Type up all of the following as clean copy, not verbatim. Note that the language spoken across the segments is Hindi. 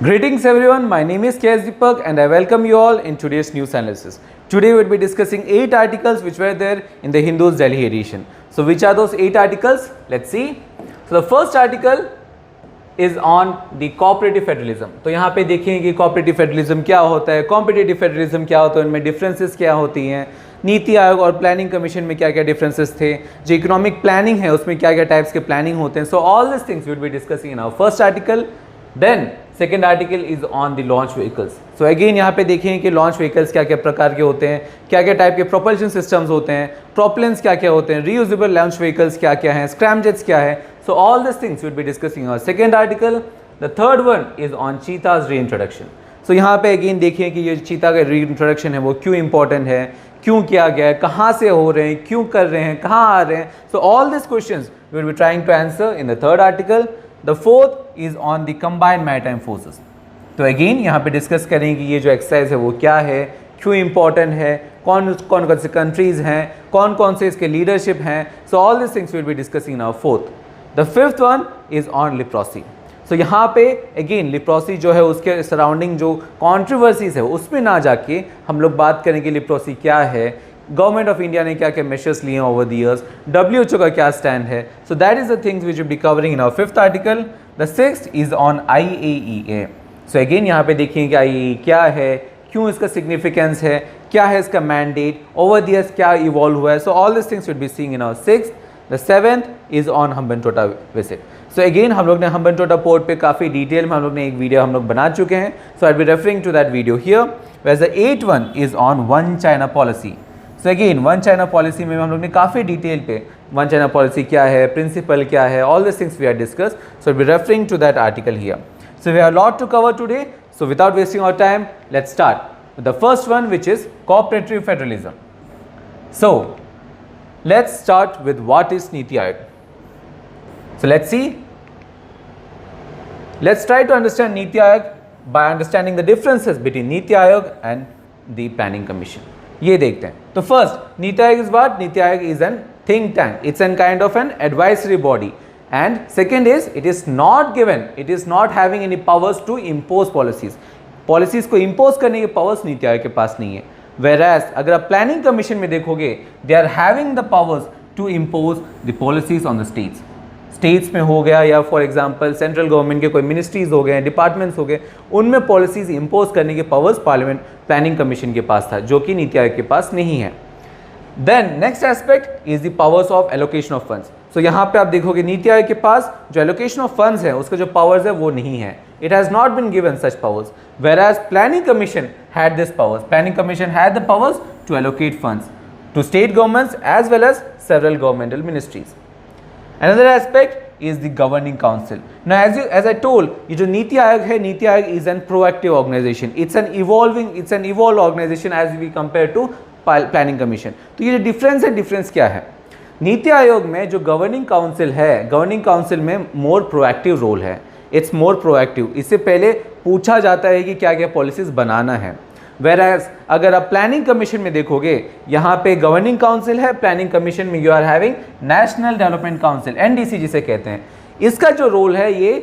Greetings everyone, my name is KS Deepak and I welcome you all in today's news analysis. Today we will be discussing 8 articles which were there in the Hindu's Delhi edition. So which are those 8 articles? Let's see. So the first article is on the cooperative federalism. तो यहाँ पे देखेंगे कि cooperative federalism क्या होता है, competitive federalism क्या होता है, उनमें differences क्या होती हैं, नीति आयोग और प्लानिंग कमीशन में क्या क्या डिफरेंसेस थे, जो इकोनॉमिक प्लानिंग है उसमें क्या क्या टाइप्स के प्लानिंग होते हैं. So all this things we will be discussing in our first article. Then second article is on the launch vehicles. So again यहाँ पे देखेंगे कि लॉन्च व्हीकल्स क्या क्या प्रकार के होते हैं, क्या क्या टाइप के प्रोपल्शन सिस्टम्स होते हैं, प्रोपेलेंट्स क्या क्या होते हैं, रीयूजेबल लॉन्च व्हीकल्स क्या क्या हैं, स्क्रैमजेट्स क्या है. So all this things we will be discussing our second article. The third one is on cheetahs reintroduction. सो यहाँ पे अगेन देखिए कि ये चीता का री इंट्रोडक्शन है वो क्यों इंपॉर्टेंट है, क्यों किया गया है, कहाँ से हो रहे हैं, क्यों कर रहे हैं, कहाँ आ रहे हैं. So all this questions we will be trying to answer in the third article. The fourth is on the combined maritime forces. तो अगेन यहाँ पे डिस्कस करें कि ये जो एक्सरसाइज है वो क्या है, क्यों इंपॉर्टेंट है, कौन कौन से कंट्रीज़ हैं, कौन कौन से इसके लीडरशिप हैं. So all this things will be discussing in our fourth. The fifth one is on leprosy. तो यहाँ पे अगेन लिप्रोसी जो है उसके सराउंडिंग जो कॉन्ट्रोवर्सीज है उसमें ना जाके हम लोग बात करेंगे लिप्रोसी क्या है, गवर्नमेंट ऑफ इंडिया ने क्या क्या मेजर्स लिए हैं ओवर द इयर्स, WHO का क्या स्टैंड है. So that is the things which will be covering in our fifth article. The sixth is on IAEA. So again यहाँ पे देखिए कि IAEA क्या है, क्यों इसका सिग्निफिकेंस है, क्या है इसका मैंडेट, ओवर द इयर्स क्या इवॉल्व हुआ है. So all this things will be seeing in our sixth. The seventh is on Hambantota visit. So again हम लोग ने हम्बनटोटा पोर्ट पे काफ़ी डिटेल में हम लोग ने एक वीडियो हम लोग बना चुके हैं. So I be referring to that video here. Where the eight one is on one China policy. So again one China policy में हम लोग ने काफ़ी डिटेल पे वन चाइना पॉलिसी क्या है, प्रिंसिपल क्या है, all this things we are discuss. So I be referring to that article here. So we have lot to cover today. So without wasting our time let's start with the first one which is cooperative federalism. So let's start with what is Niti Aayog. So let's see. Let's try to understand Niti Aayog by understanding the differences between Niti Aayog and the Planning Commission. ये देखते हैं. तो first Niti Aayog is what? Niti Aayog is an think tank. It's an kind of an advisory body. And second is it is not given. It is not having any powers to impose policies. Policies को impose करने के powers Niti Aayog के पास नहीं है. Whereas अगर आप प्लानिंग कमीशन में देखोगे they are having the powers to impose the policies on the states. States में हो गया या फॉर एग्जांपल सेंट्रल गवर्नमेंट के कोई मिनिस्ट्रीज हो गए, डिपार्टमेंट्स हो गए, उनमें पॉलिसीज इम्पोज करने के पावर्स पार्लियामेंट प्लानिंग कमीशन के पास था जो कि नीति आयोग के पास नहीं है. Then next aspect is the powers of allocation of funds. So यहाँ पे आप देखोगे नीति आयोग के पास जो एलोकेशन ऑफ फंड्स है उसका जो पावर्स है वो नहीं है. It has not been given such powers, whereas Planning Commission had this powers. Planning Commission had the powers to allocate funds to state governments as well as several governmental ministries. Another aspect is the governing council. Now, as I told, ये जो नीति आयोग है, नीति आयोग is an proactive organization. It's an evolved organization as we compare to Planning Commission. तो ये जो difference है, difference क्या है? नीति आयोग में जो गवर्निंग काउंसिल है, गवर्निंग काउंसिल में मोर प्रोएक्टिव रोल है. It's more proactive. इससे पहले पूछा जाता है कि क्या क्या पॉलिसीज बनाना है. वेराज अगर आप प्लानिंग कमीशन में देखोगे यहाँ पे गवर्निंग काउंसिल है, प्लानिंग कमीशन में you are having national development council NDC जिसे कहते हैं. इसका जो रोल है ये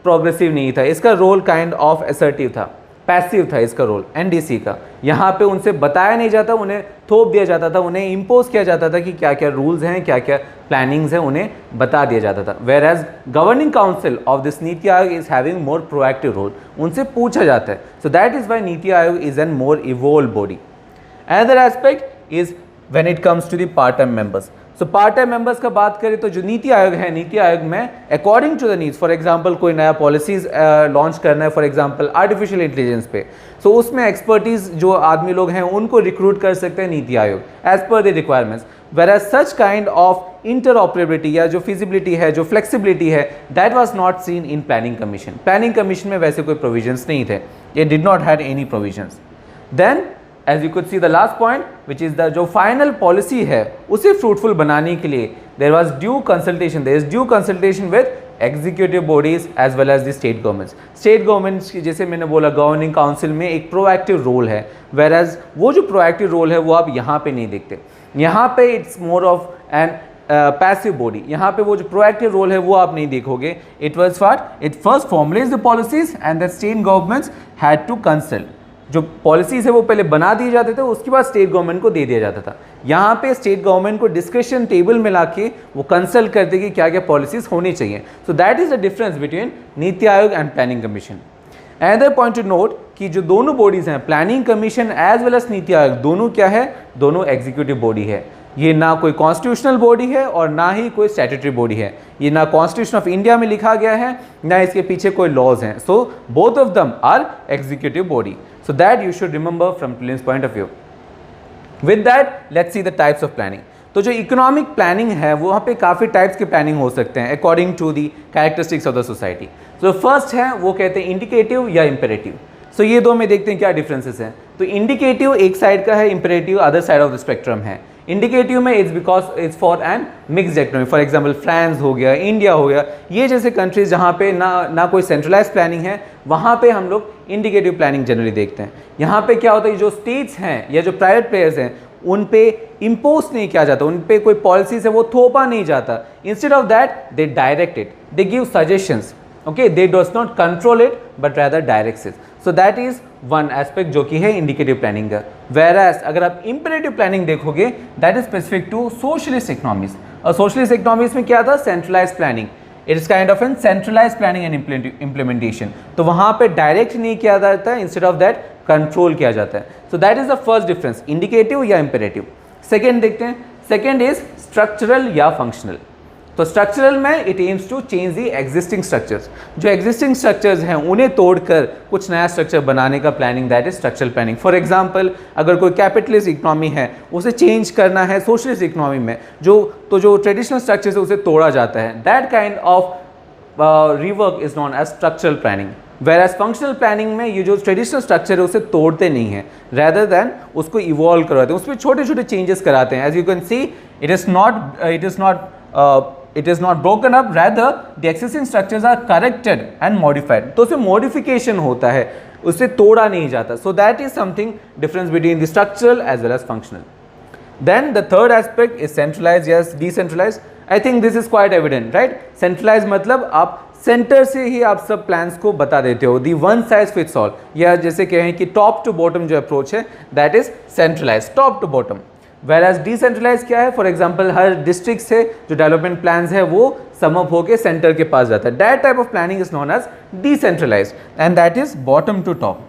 प्रोग्रेसिव नहीं था, इसका रोल काइंड ऑफ असर्टिव था, पैसिव था इसका रोल NDC का. यहाँ पे उनसे बताया नहीं जाता, उन्हें थोप दिया जाता था, उन्हें इम्पोज किया जाता था कि क्या क्या रूल्स हैं, क्या क्या प्लानिंग्स हैं, उन्हें बता दिया जाता था. Whereas governing council of this NITI Aayog is having more proactive role, उनसे पूछा जाता है. So that is why NITI Aayog is an more evolve body. Another aspect is when it comes to the part time members. So part time members का बात करें तो जो नीति आयोग है, नीति आयोग में according to the needs, for example कोई नया पॉलिसीज लॉन्च करना है फॉर एग्जांपल आर्टिफिशियल इंटेलिजेंस पे, सो उसमें एक्सपर्टीज जो आदमी लोग हैं उनको रिक्रूट कर सकते हैं नीति Aayog as per the requirements. Whereas such kind of interoperability या जो feasibility है, जो flexibility है, that was not seen in planning commission. Planning commission में वैसे कोई provisions नहीं थे. It did not had any provisions. Then as you could see the last point, which is the जो final policy है उसे fruitful बनाने के लिए there was due consultation. There is due consultation with executive bodies as well as the state governments. State governments की जैसे मैंने बोला governing council में एक proactive role है, whereas वो जो proactive role है वो आप यहाँ पे नहीं देखते. यहाँ पे it's more of an passive body, यहाँ पे वो जो प्रोएक्टिव रोल है वो आप नहीं देखोगे. It was what, it first formulates the policies and the state governments had to consult. जो पॉलिसीज है वो पहले बना दिए जाते थे, उसके बाद स्टेट गवर्नमेंट को दे दिया जाता था. यहाँ पे स्टेट गवर्नमेंट को डिस्कशन टेबल में लाके वो कंसल्ट करते कि क्या क्या पॉलिसीज होनी चाहिए. So that is the difference between NITI Aayog and planning commission. Another point to note कि जो दोनों बॉडीज हैं, planning commission as well as NITI Aayog, दोनों क्या है, दोनों एग्जीक्यूटिव बॉडी है. ये ना कोई कॉन्स्टिट्यूशनल बॉडी है और ना ही कोई स्टैट्यूटरी बॉडी है. ये ना कॉन्स्टिट्यूशन ऑफ इंडिया में लिखा गया है, ना इसके पीछे कोई लॉज हैं. So both of them are executive body. So that you should remember from prelims point of view. With that let's see the types of planning. तो जो इकोनॉमिक प्लानिंग है वहाँ पे काफ़ी टाइप्स के प्लानिंग हो सकते हैं according to the characteristics of the society. तो फर्स्ट है वो कहते हैं इंडिकेटिव या इम्पेरेटिव. सो ये दो में देखते हैं क्या डिफरेंसेस हैं. तो इंडिकेटिव एक साइड का है, imperative other side of the spectrum है. इंडिकेटिव में it's because it's for an mixed economy. For example France हो गया, इंडिया हो गया, ये जैसे कंट्रीज जहाँ पे ना कोई सेंट्रलाइज प्लानिंग है, वहाँ पे हम लोग इंडिकेटिव प्लानिंग जनरली देखते हैं. यहाँ पे क्या होता है, जो स्टेट्स हैं या जो प्राइवेट प्लेयर्स हैं उन पे इम्पोज नहीं किया जाता, उन पे कोई पॉलिसीज है वो थोपा नहीं जाता. Instead of that they direct it, they give suggestions. Okay, they does not control it but rather directs it. So that is one aspect जो कि है indicative planning का. Whereas अगर आप imperative planning देखोगे that is specific to socialist economies. और socialist economies में क्या था, centralized planning. It is kind of a centralized planning and implementation. तो वहाँ पे direct नहीं किया जाता है, instead of that control किया जाता है. So that is the first difference, indicative या imperative. Second देखते हैं, second is structural या functional. तो स्ट्रक्चरल में it aims to change the existing structures. जो एग्जिस्टिंग स्ट्रक्चर्स हैं उन्हें तोड़कर कुछ नया स्ट्रक्चर बनाने का planning, that is structural planning. For example अगर कोई कैपिटलिस्ट इकोनॉमी है उसे चेंज करना है सोशलिस्ट इकोनॉमी में, जो ट्रेडिशनल स्ट्रक्चर्स है उसे तोड़ा जाता है. That kind of rework is known as structural planning. Whereas functional planning में ये जो ट्रेडिशनल स्ट्रक्चर है उसे तोड़ते नहीं हैं, रेदर देन उसको इवॉल्व करवाते हैं, उसमें छोटे छोटे चेंजेस कराते हैं. As you can see it is not broken up, rather the existing structures are corrected and modified. तो उसमें modification होता है, उसे तोड़ा नहीं जाता. So that is something difference between the structural as well as functional. Then the third aspect is centralized, yes, decentralized. I think this is quite evident, right? Centralized मतलब आप सेंटर से ही आप सब प्लान्स को बता देते हो, the one size fits all, या जैसे कहें कि टॉप टू बॉटम जो अप्रोच है that is centralize, top to bottom. Whereas decentralize क्या है, फॉर एग्जाम्पल हर डिस्ट्रिक्ट से जो डेवलपमेंट प्लान्स है वो समअप होकर सेंटर के पास जाता है. That type of planning is known as decentralize and that is bottom to top.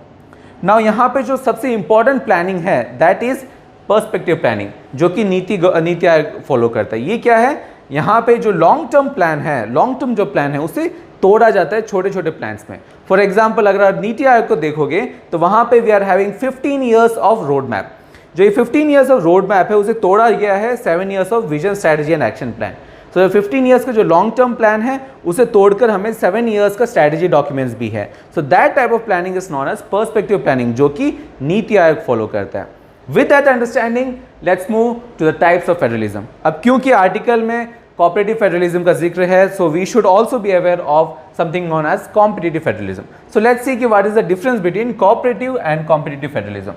Now यहाँ पे जो सबसे इंपॉर्टेंट प्लानिंग है दैट इज पर्सपेक्टिव प्लानिंग, जो कि नीति आयोग फॉलो करता है. ये क्या है, यहाँ पे जो लॉन्ग टर्म प्लान है, लॉन्ग टर्म जो प्लान है उसे तोड़ा जाता है छोटे छोटे प्लान्स में. फॉर एग्जाम्पल अगर आप नीति आयोग को देखोगे तो वहाँ पे we are having 15 years of road map. जो ये 15 ईयर्स ऑफ रोड मैप है उसे तोड़ा गया है 7 years of vision, strategy and action plan. तो 15 ईयर्स का जो लॉन्ग टर्म प्लान है उसे तोड़कर हमें 7 ईयर्स का स्ट्रैटेजी डॉक्यूमेंट्स भी है. So that type of planning is known as perspective planning, जो कि नीति आयोग फॉलो करता है. With that understanding let's move to the types of federalism. अब क्योंकि आर्टिकल में कोऑपरेटिव फेडरलिज्म का जिक्र है, so we should also be aware of something known as competitive federalism. So let's see कि what is the difference between cooperative and competitive federalism.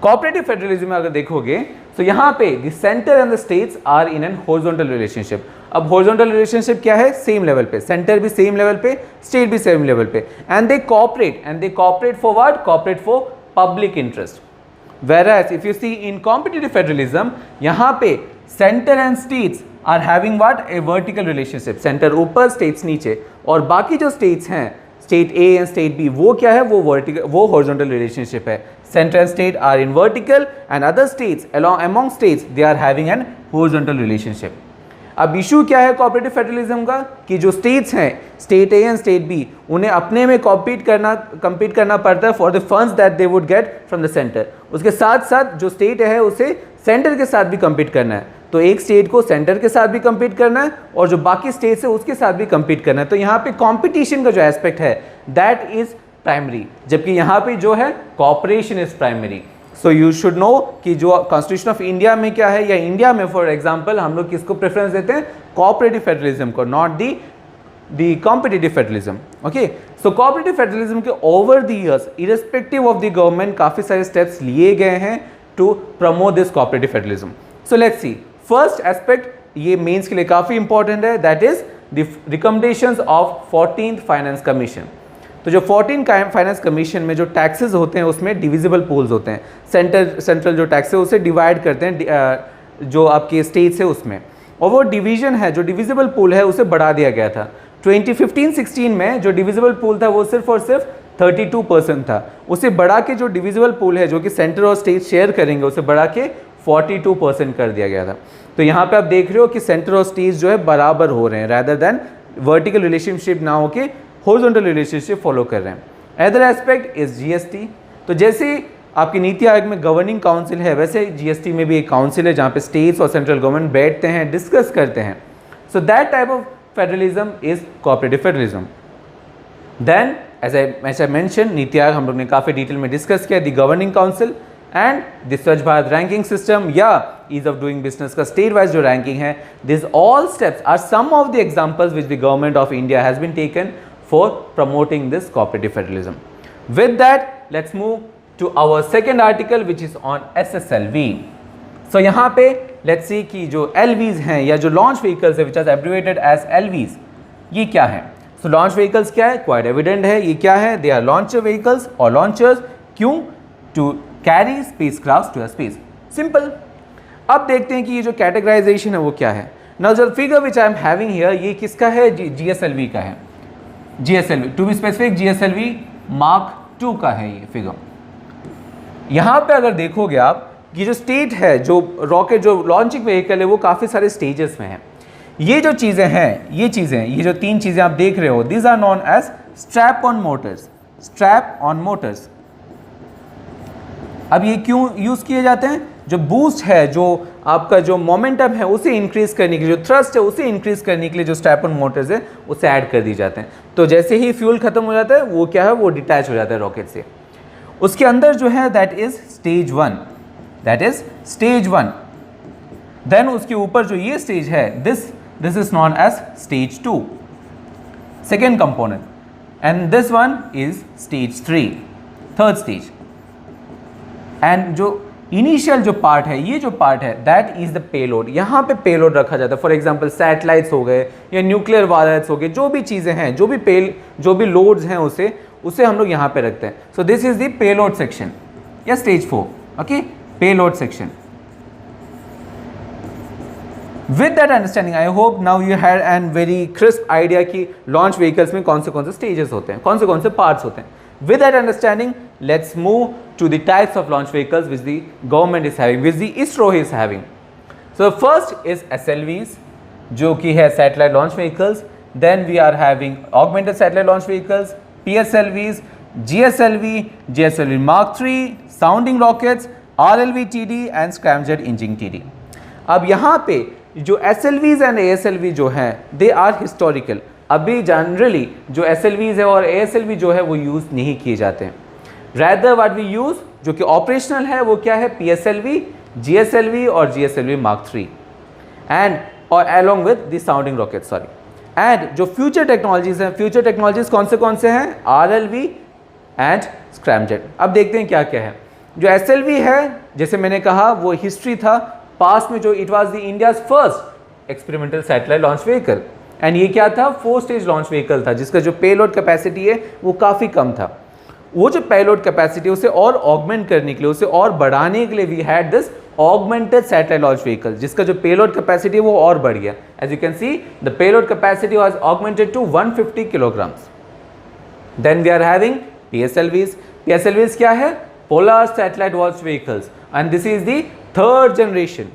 Cooperative federalism में अगर देखोगे तो यहाँ पे the centre and the states are in an horizontal relationship. अब हॉरिजॉन्टल रिलेशनशिप क्या है, सेम लेवल पे, सेंटर भी सेम लेवल पे, स्टेट भी सेम लेवल पे, and they cooperate for what, cooperate for public interest. Whereas if you see in competitive federalism, यहाँ पे center and states are having what, a vertical relationship. Center ऊपर, states नीचे, और बाकी जो states हैं, state A and state B, वो क्या है, वो horizontal relationship है. Center and state are in vertical and other states among states they are having an horizontal relationship. अब इशू क्या है कोऑपरेटिव फेडरलिज्म का, कि जो स्टेट्स हैं, state A and state B, उन्हें अपने में कम्पीट करना पड़ता है for the funds that they would get from the centre. उसके साथ साथ जो स्टेट है उसे सेंटर के साथ भी कम्पीट करना है. तो एक स्टेट को सेंटर के साथ भी कम्पीट करना है और जो बाकी स्टेट्स है उसके साथ भी कम्पीट करना है. तो यहाँ पे कॉम्पिटिशन का जो एस्पेक्ट है दैट इज प्राइमरी, जबकि यहाँ पे जो है cooperation is primary. So you should know कि जो कॉन्स्टिट्यूशन ऑफ इंडिया में क्या है, या इंडिया में फॉर एग्जांपल हम लोग किसको प्रेफरेंस देते हैं, कोऑपरेटिव फेडरलिज्म को, not the competitive federalism. Okay, so cooperative federalism के over the years irrespective of the government काफ़ी सारे स्टेप्स लिए गए हैं to promote this cooperative federalism. So let's see, first aspect ये मेंस के लिए काफ़ी इंपॉर्टेंट है, that is the recommendations of 14th finance commission. तो जो 14 फाइनेंस कमीशन में जो टैक्सेस होते हैं उसमें डिविजिबल पूल्स होते हैं, सेंट्रल जो टैक्स है उसे डिवाइड करते हैं जो आपके स्टेट्स है उसमें, और वो डिवीजन है जो डिविजिबल पूल है उसे बढ़ा दिया गया था। 2015-16 में जो डिविजिबल पूल था वो सिर्फ और सिर्फ 32% था, उसे बढ़ा के जो डिविजिबल पूल है जो कि सेंटर और स्टेट शेयर करेंगे उसे बढ़ा के 42% कर दिया गया था। तो यहाँ पे आप देख रहे हो कि सेंटर और स्टेट जो है बराबर हो रहे हैं, रैदर देन वर्टिकल रिलेशनशिप ना हो के हॉरिजॉन्टल रिलेशनशिप फॉलो कर रहे हैं। Other aspect is GST. तो जैसे आपकी नीति आयोग में गवर्निंग काउंसिल है, वैसे जीएसटी में भी एक काउंसिल है जहाँ पे स्टेट्स और सेंट्रल गवर्नमेंट बैठते हैं, डिस्कस करते हैं। So that type of federalism is cooperative federalism. Then as I mention, NITI Aayog हम लोग ने काफ़ी डिटेल में डिस्कस किया, the governing council and the Swachh Bharat ranking system या ईज ऑफ डूइंग बिजनेस का स्टेट वाइज जो रैंकिंग है, this all steps are some of the examples which the government of India has been taken for promoting this cooperative federalism. With that let's move to our second article which is on SSLV. So यहाँ पे let's see कि जो LVs हैं या जो launch vehicles है which are abbreviated as LVs, ये क्या है? So launch vehicles क्या है? Quite evident है, ये क्या है? They are launcher vehicles or launchers। क्यों? To carry spacecrafts to a space। Simple। अब देखते हैं कि ये जो categorization है वो क्या है। Now the figure which I am having here, ये किसका है? GSLV का है। GSLV to be specific GSLV Mark 2 का है ये फिगर। यहाँ पे अगर देखोगे आप कि जो स्टेट है, जो रॉकेट जो लॉन्चिंग व्हीकल है वो काफ़ी सारे स्टेजेस में है। ये जो चीज़ें हैं, ये जो 3 चीज़ें आप देख रहे हो, this are known as strap on motors. Strap on motors अब ये क्यों यूज़ किए जाते हैं? जो बूस्ट है, जो आपका जो मोमेंटम है उसे इंक्रीज करने के लिए, जो थ्रस्ट है उसे इंक्रीज करने के लिए जो स्ट्रैप ऑन मोटर्स है उसे ऐड कर दिए जाते हैं। तो जैसे ही फ्यूल खत्म हो जाता है वो क्या है, वो डिटैच हो जाता है रॉकेट से। उसके अंदर जो है दैट इज स्टेज 1। देन उसके ऊपर जो ये स्टेज है, this is known as stage 2, second component, and this one is stage 3, third stage. And जो इनिशियल जो पार्ट है, ये जो पार्ट है दैट इज द पेलोड। यहाँ पे पेलोड रखा जाता है, फॉर एग्जाम्पल सैटेलाइट्स हो गए या न्यूक्लियर वायरस हो गए, जो भी चीज़ें हैं, जो भी लोड्स हैं उसे हम लोग यहाँ पे रखते हैं। So this is the payload section या stage 4, okay, payload section. With that understanding I hope now you had an very crisp idea कि लॉन्च व्हीकल्स में कौन से स्टेजेस होते हैं, कौन से पार्ट्स होते हैं। With that understanding, let's move to the types of launch vehicles which the government is having, which the ISRO is having. So first is SLVs, जो कि है satellite launch vehicles. Then we are having augmented satellite launch vehicles, PSLVs, GSLV Mark 3, sounding rockets, RLV-TD and scramjet engine TD. अब यहाँ पे जो SLVs and ASLV जो हैं, they are historical. अभी जनरली जो SLVs है और ASLV जो है वो यूज़ नहीं किए जाते हैं। रैदर व्हाट वी यूज़ जो कि ऑपरेशनल है वो क्या है, PSLV, GSLV और GSLV Mark 3 एंड और along with the sounding rocket, sorry. And जो फ्यूचर टेक्नोलॉजीज़ हैं, फ्यूचर टेक्नोलॉजीज़ कौन से हैं, RLV एंड स्क्रैमजेट। अब देखते हैं क्या क्या है। जो SLV है, जैसे मैंने कहा, वो हिस्ट्री था पास्ट में, जो it was the India's first experimental satellite launch vehicle. And ये क्या था, 4 स्टेज लॉन्च व्हीकल था जिसका जो पेलोड कैपेसिटी है वो काफ़ी कम था। वो जो पेलोड कैपेसिटी उसे और ऑगमेंट करने के लिए, उसे और बढ़ाने के लिए we had this augmented satellite launch vehicle, जिसका जो पेलोड कैपेसिटी है वो और बढ़ गया। As you can see the payload capacity was augmented to 150 kilograms. Then we are having PSLVs। PSLVs क्या है, polar satellite launch vehicles, and this is the third generation.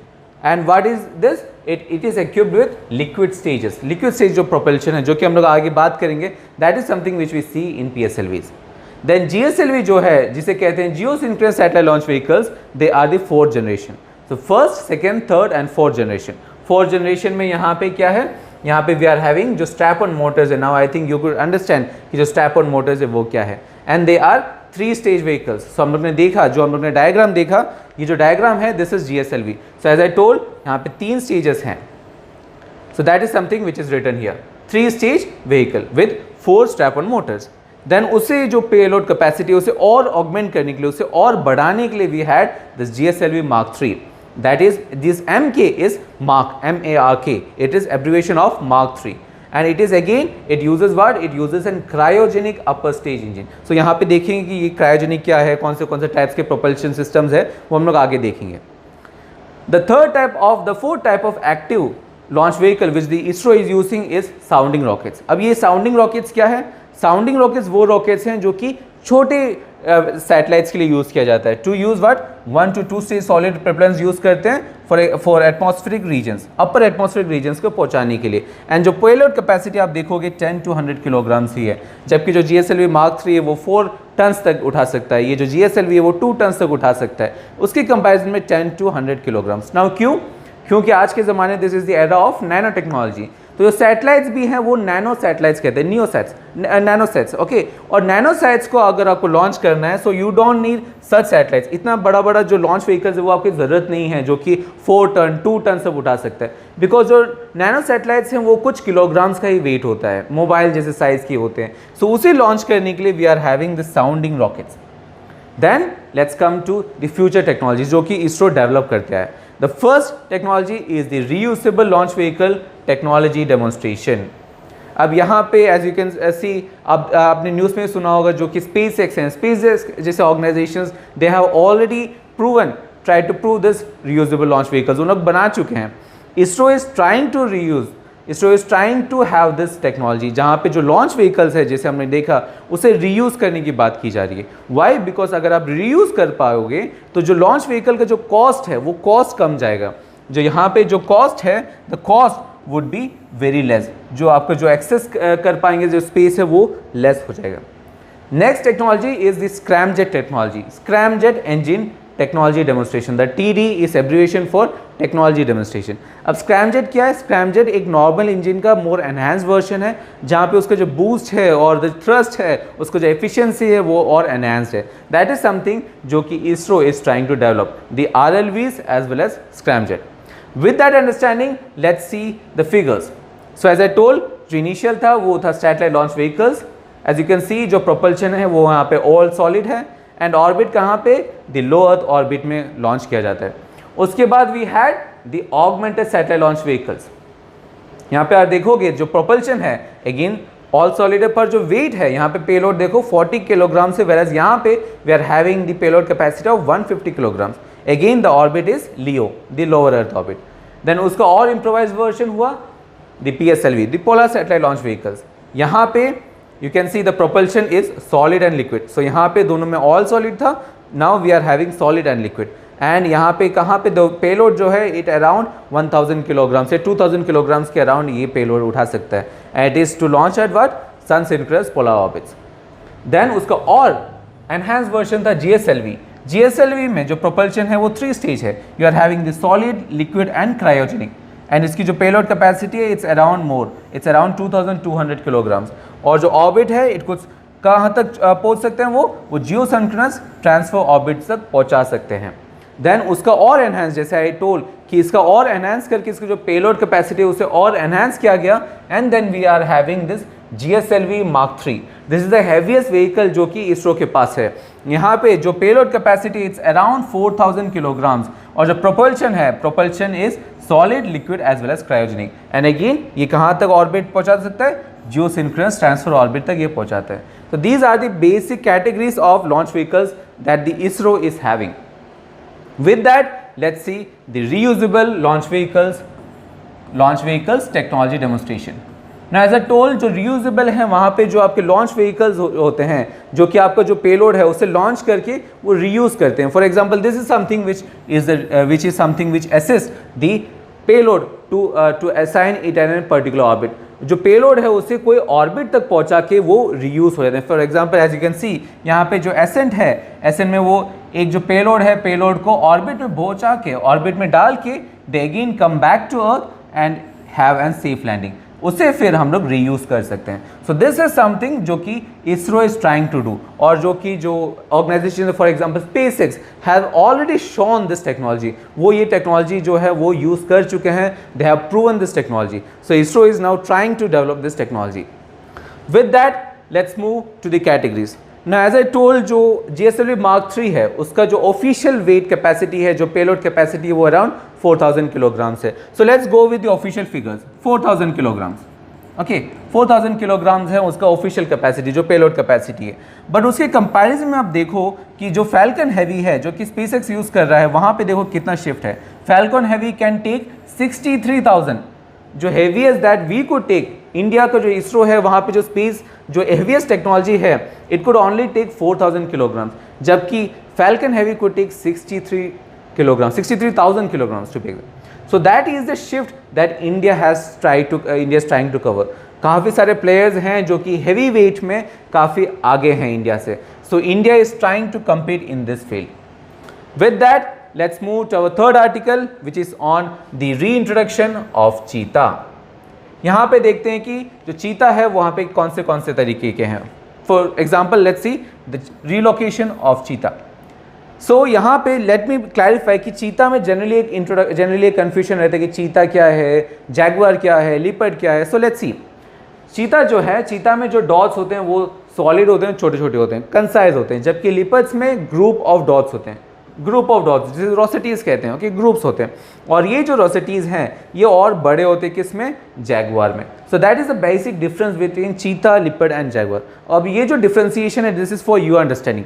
And what is this, it is equipped with liquid stages। liquid stage जो propulsion है, जो कि हम लोग आगे बात करेंगे, that is something which we see in PSLVs। then GSLV जो है, जिसे कहते हैं geosynchronous satellite launch vehicles, they are the 4th generation। so first, second, third and fourth generation। fourth generation में यहाँ पे क्या है, यहाँ पे we are having जो strap on motors है। now I think you could understand कि जो strap on motors है वो क्या है, and they are 3 stage vehicles। so हम लोग ने देखा, जो हम लोग ने डायग्राम देखा, ये जो डायग्राम है this is GSLV। So as I told, यहाँ पे 3 स्टेजेस हैं। So that is something which is written here, 3 stage vehicle with 4 strap on motors. Then उसे जो पेलोड कैपेसिटी उसे और ऑगमेंट करने के लिए, उसे और बढ़ाने के लिए we had this GSLV Mark 3। That is, this Mk is Mark, M-A-R-K. It is abbreviation of Mark 3. And it is again, it uses what? It uses an cryogenic upper stage engine. So यहाँ पे देखेंगे कि ये cryogenic क्या है, कौन से types के propulsion systems है, वो हम लोग आगे देखेंगे. The fourth type of active launch vehicle which the ISRO is using is sounding rockets. अब ये sounding rockets क्या है? Sounding rockets वो rockets हैं जो कि छोटे सैटेलाइट्स के लिए यूज़ किया जाता है. To use what? 1 to 2 stage solid propellants use करते हैं for atmospheric regions, upper atmospheric regions को पहुंचाने के लिए. एंड जो पेलोड कैपेसिटी आप देखोगे 10 to 100 किलोग्राम्स ही है, जबकि जो GSLV Mark 3 है वो 4 टन्स तक उठा सकता है. ये जो GSLV है वो 2 टन्स तक उठा सकता है. उसके कंपैरिजन में 10 to 100 किलोग्राम्स. नाउ क्यों? क्योंकि आज के ज़माने this is the era of nano technology. तो जो सैटेलाइट्स भी हैं वो नैनो सैटेलाइट्स कहते हैं, नियोसेट्स, नैनोसेट्स. ओके, और नैनोसेट्स को अगर आपको लॉन्च करना है, so you don't need such satellites. इतना बड़ा बड़ा जो लॉन्च व्हीकल्स है वो आपकी ज़रूरत नहीं है जो कि 4 टन 2 टन सब उठा सकता है. बिकॉज जो नैनो सैटेलाइट्स हैं वो कुछ किलोग्राम्स का ही वेट होता है, मोबाइल जैसे साइज़ के होते हैं. सो उसे लॉन्च करने के लिए we are having the sounding rockets. Then let's come to the future technology जो कि इसरो डेवलप करता है. The first technology is the reusable launch vehicle technology demonstration. अब यहाँ पे as you can see, अब आपने न्यूज़ में सुना होगा जो कि SpaceX हैं, SpaceX जैसे organizations they have already tried to prove this reusable launch vehicles. उन लोग बना चुके हैं. ISRO is trying to reuse, ISRO is trying to have this technology जहाँ पे जो लॉन्च व्हीकल्स है जैसे हमने देखा उसे रीयूज़ करने की बात की जा रही है. वाई? बिकॉज अगर आप रीयूज़ कर पाओगे तो जो लॉन्च व्हीकल का जो कॉस्ट है वो कॉस्ट कम जाएगा. जो यहाँ पे जो कॉस्ट है, the cost would be very less. जो आपको जो एक्सेस कर पाएंगे जो स्पेस है वो लेस हो जाएगा. Next technology is the scramjet technology, scramjet engine technology demonstration. The TD is abbreviation for technology demonstration. अब स्क्रैमजेट क्या है? स्क्रैमजेट एक नॉर्मल इंजन का मोर एनहांस वर्जन है जहाँ पे उसका जो बूस्ट है और द थ्रस्ट है, उसका जो एफिशिएंसी है वो और एनहांस्ड है. दैट इज समथिंग जो कि ISRO is trying to develop the RLVs as well as scramjet. With that understanding let's see the figures. So as I told, जो इनिशियल था वो था satellite launch vehicles. As you can see जो प्रोपल्शन है वो यहाँ पे ऑल सॉलिड है एंड ऑर्बिट कहाँ पे? द लो अर्थ ऑर्बिट में लॉन्च किया जाता है. उसके बाद we had the augmented satellite launch vehicles. यहाँ पे आप देखोगे जो प्रोपल्शन है अगेन ऑल सॉलिड है, पर जो वेट है यहाँ पे पेलोड देखो 40 किलोग्राम से, वेरएज यहाँ पे we are having the payload capacity of 150 kilograms. Again the orbit is LEO, the lower earth orbit. Then उसका और इम्प्रोवाइज वर्जन हुआ the PSLV, the polar satellite launch vehicles. यहाँ पे you can see the propulsion is solid and liquid. So यहाँ पे दोनों में all solid था, now we are having solid and liquid. And यहाँ पे कहाँ पे दो payload जो है it around 1000 किलोग्राम से 2000 किलोग्राम्स के अराउंड ये payload उठा सकता है. And it is to launch at what? Sun synchronous polar orbits. Then उसका और enhanced version था GSLV. GSLV में जो propulsion है वो 3 stage है. You are having the solid, liquid and cryogenic. And इसकी जो पेलोड कैपेसिटी है it's around more, it's around 2200 kilograms. और जो ऑर्बिट है इट कुछ कहाँ तक पहुँच सकते हैं वो जियो सिंक्रोनस ट्रांसफर ऑर्बिट तक पहुँचा सकते हैं. देन उसका और एनहांस, जैसे आई टोल्ड कि इसका और एनहांस करके इसकी जो पेलोड कैपेसिटी है उसे और एनहांस किया गया. And then we are having this GSLV Mark 3. This is the heaviest vehicle जो कि इसरो के पास है. यहाँ पे जो payload capacity it's around 4000 kilograms और जो प्रोपल्शन है, propulsion is solid, liquid as well as cryogenic. And again ये कहाँ तक ऑर्बिट पहुँचा सकता है? जियो सिंक्रोनस ट्रांसफर ऑर्बिट तक ये पहुँचाता है. तो these are the basic categories of launch vehicles that the ISRO is having. With that, let's see the reusable launch vehicles technology demonstration. Now, as I told, जो reusable है वहाँ पे जो आपके launch vehicles होते हैं जो कि आपका जो payload है उसे launch करके वो reuse करते हैं. For example, this is something which is something which assists the payload to assign it in a particular orbit. जो पेलोड है उसे कोई ऑर्बिट तक पहुंचा के वो रीयूज हो जाते हैं. For example as you can see यहाँ पे जो एसेंट है, एसेंट में वो एक जो पेलोड है, पेलोड को ऑर्बिट में पहुंचा के ऑर्बिट में डाल के दे again come back to earth and have an safe landing. उसे फिर हम लोग रीयूज कर सकते हैं. सो दिस इज समथिंग जो कि ISRO is trying to do. और जो कि जो organization for example SpaceX have already shown this technology, वो ये टेक्नोलॉजी जो है वो यूज़ कर चुके हैं. They have proven this technology. So ISRO is now trying to develop this technology. With that let's move to the categories. ना एज आई टोल्ड जो GSLV Mark 3 है उसका जो ऑफिशियल वेट कैपेसिटी है, जो पेलोड कैपेसिटी है वो अराउंड 4000 किलोग्राम्स है. So let's go with the official figures. 4000 kilograms. Okay, 4000 kilograms है उसका ऑफिशियल कैपेसिटी, जो पेलोड कैपेसिटी है. बट उसके कंपैरिजन में आप देखो कि जो फैल्कन हैवी है जो कि स्पेसएक्स यूज़ कर रहा है, वहाँ पे देखो कितना शिफ्ट है. Falcon heavy can take 63,000. जो heaviest that we could take, India का जो इसरो है वहाँ पे जो स्पेस जो हेवीएस्ट टेक्नोलॉजी है, it could only take 4000 kilograms, जबकि Falcon heavy could take 63 kilograms, 63,000 kilograms to be exact. So that is the shift that India is trying to cover. काफ़ी सारे players हैं जो कि heavy weight में काफ़ी आगे हैं इंडिया से. So India is trying to compete in this field. With that, let's move to our third article, which is on the reintroduction of cheetah. यहाँ पे देखते हैं कि जो चीता है वहाँ पे कौन से तरीके के हैं. For example, let's see the relocation of cheetah. सो यहाँ पे लेट मी क्लैरिफाई कि चीता में जनरली एक कन्फ्यूजन रहता है कि चीता क्या है, जैगुआर क्या है, लिपर्ड क्या है. सो लेट्स सी. चीता जो है, चीता में जो डॉट्स होते हैं वो सॉलिड होते हैं, छोटे छोटे होते हैं, कंसाइज होते हैं, जबकि लिपर्ड्स में ग्रुप ऑफ डॉट्स होते हैं. ग्रुप ऑफ डॉट्स जिसे रोसेटीज कहते हैं. ओके, ग्रुप्स होते हैं. और ये जो रोसेटीज हैं ये और बड़े होते हैं किसमें, जैगुआर में. सो that is the basic difference between चीता, लिपर्ड एंड जैगुआर. अब ये जो डिफ्रेंसिएशन है, this is for your understanding.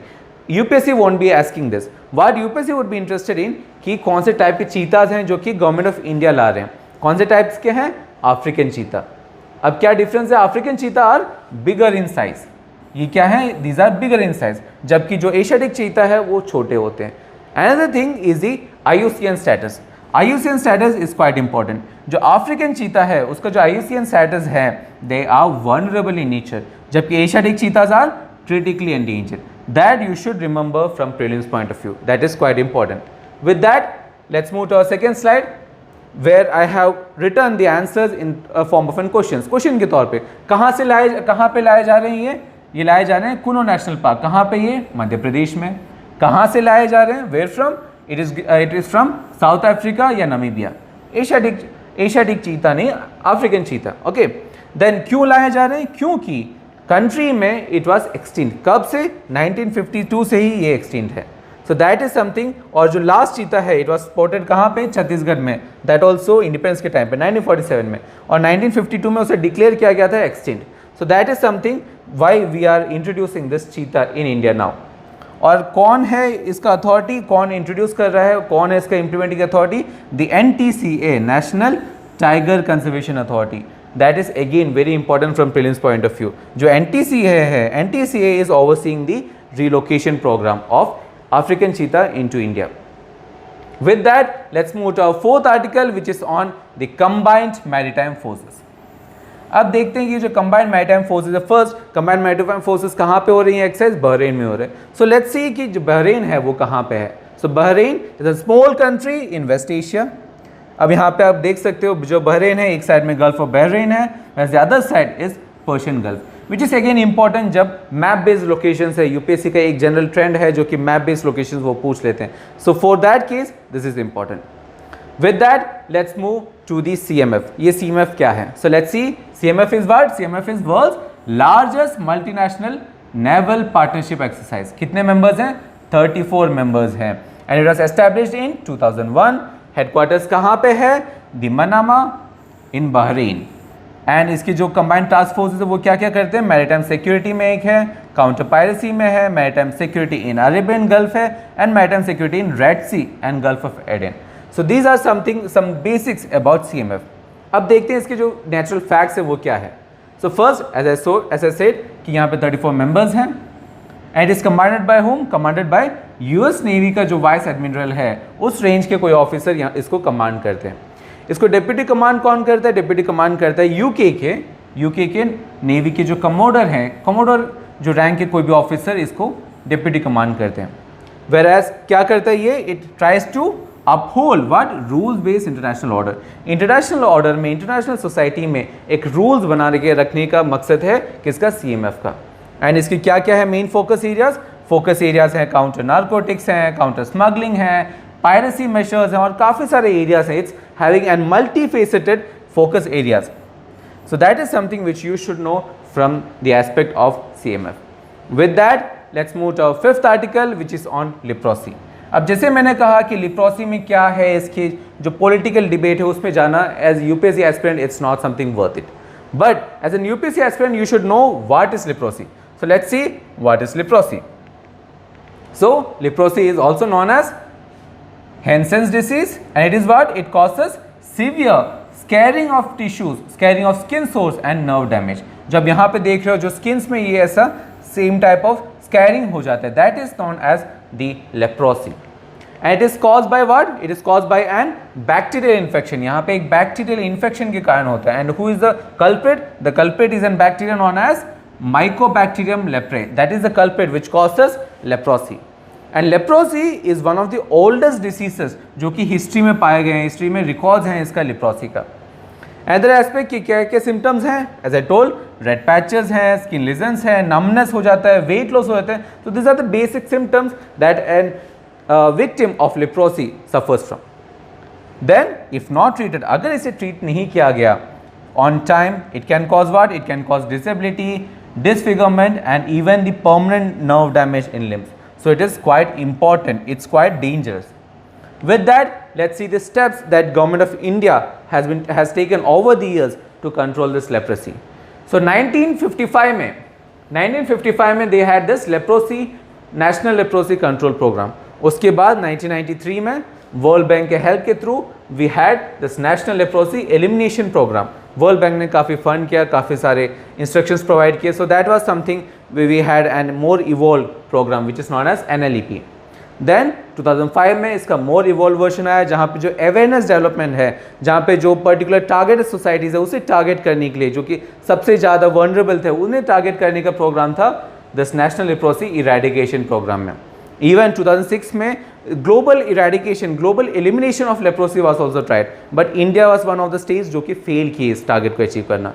UPSC won't be asking this. What UPSC would be interested in कि कौन से टाइप के चीताज हैं जो कि गवर्नमेंट ऑफ इंडिया ला रहे हैं. कौन से टाइप्स के हैं, अफ्रीकन चीता. अब क्या डिफरेंस है, African cheetah are bigger in size. ये क्या है, these are bigger in size, जबकि जो एशियाटिक चीता है वो छोटे होते हैं. Another thing is the IUCN status. IUCN status is quite important. जो अफ्रीकन चीता है उसका जो IUCN स्टेटस है, they are vulnerable in nature, जबकि Asiatic cheetahs are critically endangered. That you should remember from prelims point of view. That is quite important. With that, let's move to our second slide, where I have written the answers in a form of questions. Question के तौर पे कहाँ पे लाए जा रहे हैं ये लाए जा रहे हैं कुनो नेशनल पार्क. कहाँ पे, ये मध्य प्रदेश में. कहाँ से लाए जा रहे हैं, where from, it is from South Africa या नमीबिया. एशियाटिक चीता नहीं, अफ्रीकन चीता. ओके, देन क्यों लाए जा रहे हैं, क्योंकि कंट्री में इट वाज एक्सटिंक्ट. कब से, 1952 से ही ये एक्सटिंक्ट है. So that is something. और जो लास्ट चीता है इट वाज स्पॉटेड कहाँ पे, छत्तीसगढ़ में. दैट ऑल्सो इंडिपेंडेंस के टाइम पे 1947 में, और 1952 में उसे डिक्लेयर किया गया था extinct. So that is something why we are introducing this cheetah in India now. और कौन है इसका अथॉरिटी, कौन इंट्रोड्यूस कर रहा है, कौन है इसका implementing authority, the NTCA, national tiger conservation authority. That is again very important from prelims point of view. जो NTCA है, NTCA is overseeing the relocation program of African cheetah into India. With that, let's move to our fourth article, which is on the combined maritime forces. अब देखते हैं कि जो combined maritime forces है, first combined maritime forces कहाँ पे हो रही है एक्सरसाइज, बहरीन में हो रहे हैं. So let's see कि जो बहरीन है वो कहाँ पे है. So Bahrain is a small country in West Asia. अब यहाँ पे आप देख सकते हो जो बहरीन है, एक साइड में गल्फ ऑफ बहरीन है, वैसे the other side is Persian gulf, which is again important जब मैप बेस्ड लोकेशंस है. UPSC का एक जनरल ट्रेंड है जो कि मैप बेस्ड लोकेशंस वो पूछ लेते हैं. So for that case this is important. With that let's move to the CMF. ये CMF क्या है, so let's see. CMF is what, CMF is world's largest multinational naval partnership exercise. कितने मेंबर्स हैं, 34 मेंबर्स हैं. And it was established in 2001. Headquarters कहाँ पे है, दी मनामा इन बहरीन. एंड इसकी जो कंबाइंड टास्क फोर्सेस है वो क्या क्या करते हैं, मैरीटाइम सिक्योरिटी में एक है, काउंटर पायरेसी में है, maritime security in Arabian Gulf है, and maritime security in Red Sea and Gulf of Aden. So these are some basics about CMF. अब देखते हैं इसके जो नेचुरल फैक्ट्स है वो क्या है. So first as I said कि यहाँ पे 34 मेंबर्स हैं. And is commanded by whom, commanded by US navy का जो वाइस एडमिरल है उस रेंज के कोई ऑफिसर यहाँ इसको कमांड करते हैं. इसको डिप्यूटी कमांड कौन करता है, डिप्यूटी कमांड करता है यूके के नेवी के जो कमोडर हैं, कमोडर जो रैंक के कोई भी ऑफिसर इसको डिप्यूटी कमांड करते हैं. वेरएज क्या करता है ये, it tries to uphold what, rules based international order. International order में, इंटरनेशनल सोसाइटी में एक रूल्स बना के रखने का मकसद है किसका, CMF का. एंड इसकी क्या क्या है main focus areas, focus areas हैं काउंटर नार्कोटिक्स हैं, काउंटर स्मगलिंग है, पायरेसी मेजर्स हैं, और काफ़ी सारे एरियाज हैं. It's having an multi faceted focus areas. So that is something which you should know from the aspect of CMF. With that let's move to our fifth article which is on leprosy. अब जैसे मैंने कहा कि लेप्रोसी में क्या है, इसकी जो पॉलिटिकल डिबेट है उसमें जाना as UPSC aspirant it's not something worth it, but as an UPSC aspirant you should know what is leprosy. So let's see what is leprosy. So leprosy is also known as Hansen's disease, and it is what? It causes severe scarring of tissues, scarring of skin sores and nerve damage. जब यहाँ पे देख रहे हो जो skins में ये ऐसा same type of scarring हो जाता है, that is known as the leprosy. And it is caused by what? It is caused by an bacterial infection. यहाँ पे एक bacterial infection के कारण होता है. And who is the culprit? The culprit is an bacteria known as Mycobacterium leprae. That is the culprit which causes leprosy. And leprosy is one of the oldest diseases जो कि हिस्ट्री में पाए गए हैं, हिस्ट्री में रिकॉर्ड्स हैं इसका लेप्रोसी का। अदर एस्पेक्ट की क्या क्या सिम्टम्स हैं? As I told, red patches हैं, स्किन लीजन्स हैं, नमनेस हो जाता है, वेट लॉस हो जाता है। तो this are the basic symptoms that an victim of leprosy suffers from. Then if not treated, अगर इसे ट्रीट नहीं किया गया on time, it can cause what? It can cause disability, disfigurement and even the permanent nerve damage in limbs. So it is quite important, it's quite dangerous. With that, let's see the steps that government of India has taken over the years to control this leprosy. So 1955 में they had this leprosy, national leprosy control program. उसके बाद 1993 में वर्ल्ड बैंक के हेल्प के through we had this national leprosy elimination programme. World Bank ने काफ़ी फंड किया, काफ़ी सारे इंस्ट्रक्शंस प्रोवाइड किए। So that was something we had an more evolve programme which is known as NLEP। देन 2005 में इसका मोर इवॉल्व वर्जन आया, जहाँ पे जो अवेयरनेस डेवलपमेंट है, जहाँ पे जो पर्टिकुलर टारगेटेड सोसाइटीज़ है उसे टारगेट करने के लिए, जो कि सबसे ज़्यादा वनरेबल थे, उन्हें टारगेट करने का प्रोग्राम था this national leprosy eradication programme में। Even 2006 में global eradication, global elimination of leprosy was also tried, but India was one of the states जो कि fail किए इस target को achieve करना।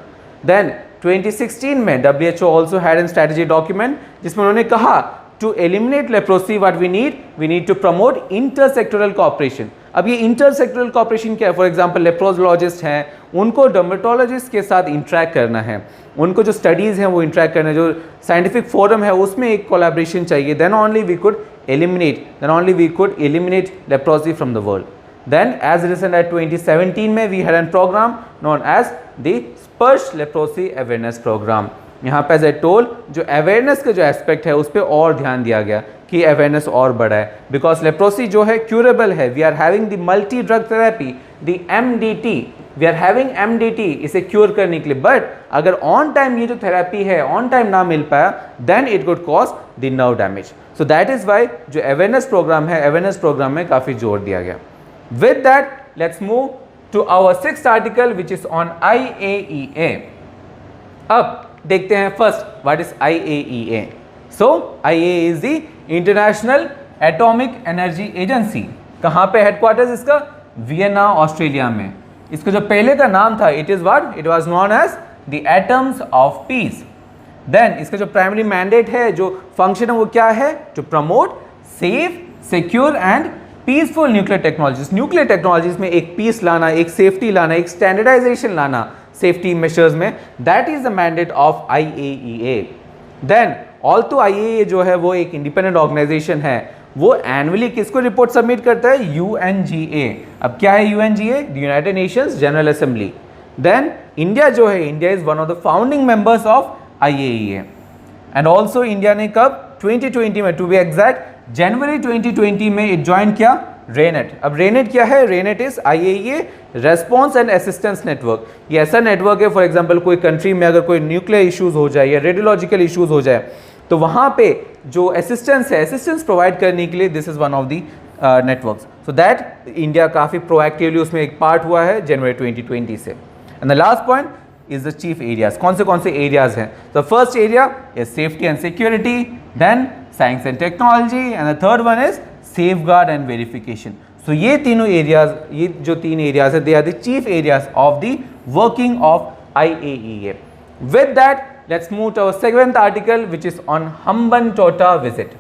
Then 2016 में WHO also had a strategy document जिसमें उन्होंने कहा to eliminate leprosy what we need to promote intersectoral cooperation। अब ये intersectoral cooperation क्या है? फॉर एग्जाम्पल लेप्रोलॉजिस्ट हैं, उनको डर्मेटोलॉजिस्ट के साथ इंटरेक्ट करना है, उनको जो स्टडीज़ हैं वो इंटरेक्ट करना है, जो साइंटिफिक फोरम है उसमें एक कोलैबोरेशन चाहिए। Then only we could eliminate leprosy from the world. Then as recent as 2017 में we had a program known as the Sparsh Leprosy Awareness Program। यहाँ पे एज आई टोल्ड जो अवेयरनेस का जो एस्पेक्ट है उस पर और ध्यान दिया गया कि अवेयरनेस और बढ़ा है, बिकॉज लेप्रोसी जो है क्यूरेबल है। We are having the multi drug therapy, the MDT, we are having MDT इसे क्योर करने के लिए। बट अगर ऑन टाइम ये जो थेरेपी है ऑन टाइम ना मिल पाया, then it could cause the nerve damage. So that is why जो अवेयरनेस प्रोग्राम है, अवेयरनेस प्रोग्राम में काफ़ी जोर दिया गया। With that let's move to our sixth article which is on IAEA। अब देखते हैं first what is IAEA। So IAEA is the International Atomic Energy Agency. कहाँ पे हेडक्वार्टर्स इसका? वियना, ऑस्ट्रेलिया में। इसका जो पहले का नाम था it is what? It was known as the atoms of peace. देन इसका जो प्राइमरी मैंडेट है, जो फंक्शन है वो क्या है? To promote safe, secure and peaceful nuclear technologies. Nuclear technologies में एक पीस लाना, एक सेफ्टी लाना, एक स्टैंडर्डाइजेशन लाना सेफ्टी मेजर्स में, that is the mandate of IAEA। Then also IAEA जो है वो एक इंडिपेंडेंट ऑर्गेनाइजेशन है, वो एनुअली किसको रिपोर्ट सबमिट करता है? UNGA। अब क्या है UNGA? United Nations General Assembly. Then India जो है, India is one of the founding members of IAEA। And also India ने कब? 2020 में, टू बी एग्जैक्ट जनवरी 2020 में इट ज्वाइन किया रेनेट। अब रेनेट क्या है? RANET is IAEA response and assistance network. ये ऐसा नेटवर्क है, फॉर एग्जांपल कोई कंट्री में अगर कोई न्यूक्लियर इश्यूज हो जाए या रेडियोलॉजिकल इश्यूज हो जाए तो वहाँ पे जो असिस्टेंस है, असिस्टेंस प्रोवाइड करने के लिए this is one of the networks. So that India काफ़ी प्रोएक्टिवली उसमें एक पार्ट हुआ है जनवरी 2020 से। And the last point is the chief areas. कौन से एरियाज हैं? The first area is safety and security, then science and technology, and the third one is safeguard and verification. So ये तीनों एरियाज, ये जो तीन एरियाज है, they are the chief areas of the working of IAEA। With that let's move to our seventh article which is on Hambantota visit.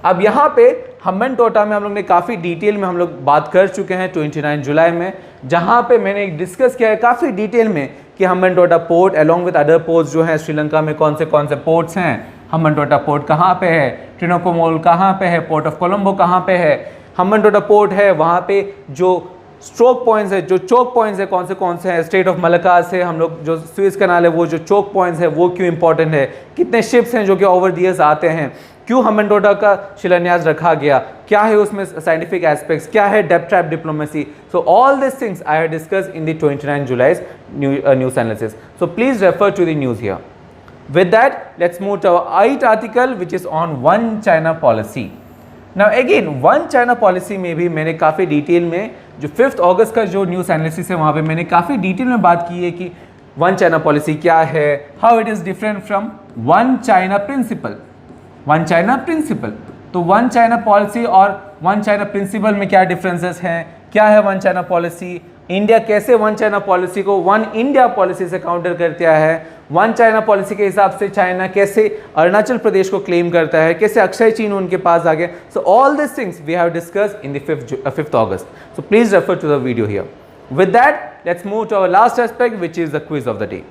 अब यहाँ पे हम्बनटोटा में हम लोग ने काफ़ी डिटेल में हम लोग बात कर चुके हैं 29 जुलाई में, जहाँ पे मैंने डिस्कस किया है काफ़ी डिटेल में कि Hambantota port along with other ports जो हैं श्रीलंका में कौन से पोर्ट्स हैं, हम्बनटोटा पोर्ट कहाँ पे है, ट्रिनोकोमोल कहाँ पे है, पोर्ट ऑफ कोलंबो कहाँ पे है, हम्बनटोटा पोर्ट है, वहाँ पे जो स्ट्रोक पॉइंट्स है, जो चोक पॉइंट्स है कौन से हैं, स्ट्रेट ऑफ मलक्का से हम लोग जो स्विस कनाल है वो जो चोक पॉइंट्स है वो क्यों इंपॉर्टेंट है, कितने शिप्स हैं जो कि ओवर द ईयर्स आते हैं, क्यों हम्बनटोटा का शिलान्यास रखा गया, क्या है उसमें साइंटिफिक एस्पेक्ट्स, क्या है depth trap diplomacy. So all this things I have discussed in the 29 July's news analysis. So please refer to the news here. With that, let's move to our 8th article, which is on One China policy. Now again, One China policy में भी मैंने काफ़ी डिटेल में जो 5th अगस्त का जो न्यूज़ एनालिसिस है वहाँ पे मैंने काफ़ी डिटेल में बात की है कि वन चाइना पॉलिसी क्या है, how it is different from one China principal. One China principal, तो वन चाइना पॉलिसी और वन चाइना प्रिंसिपल में क्या डिफरेंसेस हैं, क्या है वन चाइना पॉलिसी, इंडिया कैसे वन चाइना पॉलिसी को वन इंडिया पॉलिसी से काउंटर करता है, वन चाइना पॉलिसी के हिसाब से चाइना कैसे अरुणाचल प्रदेश को क्लेम करता है, कैसे अक्षय चीन उनके पास आ गए. So all this things we have discussed in the 5th August. So please refer to the video here. With that, let's move to our last aspect, which is the quiz of the day.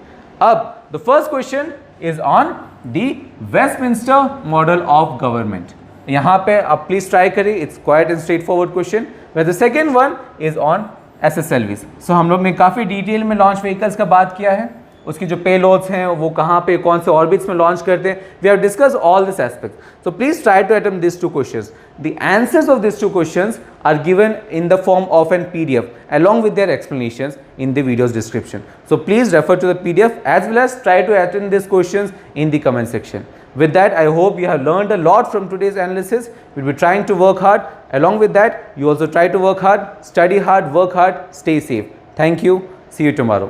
अब the first question is on the Westminster model of government. यहाँ पे आप प्लीज ट्राई करिए, it's quiet and straight forward question. The second one is on SSLVs. सो हम लोग ने काफ़ी डिटेल में लॉन्च व्हीकल्स का बात किया है, उसकी जो पेलोड्स हैं वो कहाँ पे कौन से ऑर्बिट्स में लॉन्च करते हैं. We have discuss all this aspect. So please try to attempt this 2 questions. The answers of these 2 questions are given in the form of an PDF along with their explanations in the video's description. So please refer to the PDF as well as try to attempt these questions in the comment section. With that, I hope you have learned a lot from today's analysis. We'll be trying to work hard. Along with that, you also try to work hard, study hard, work hard, stay safe. Thank you. See you tomorrow.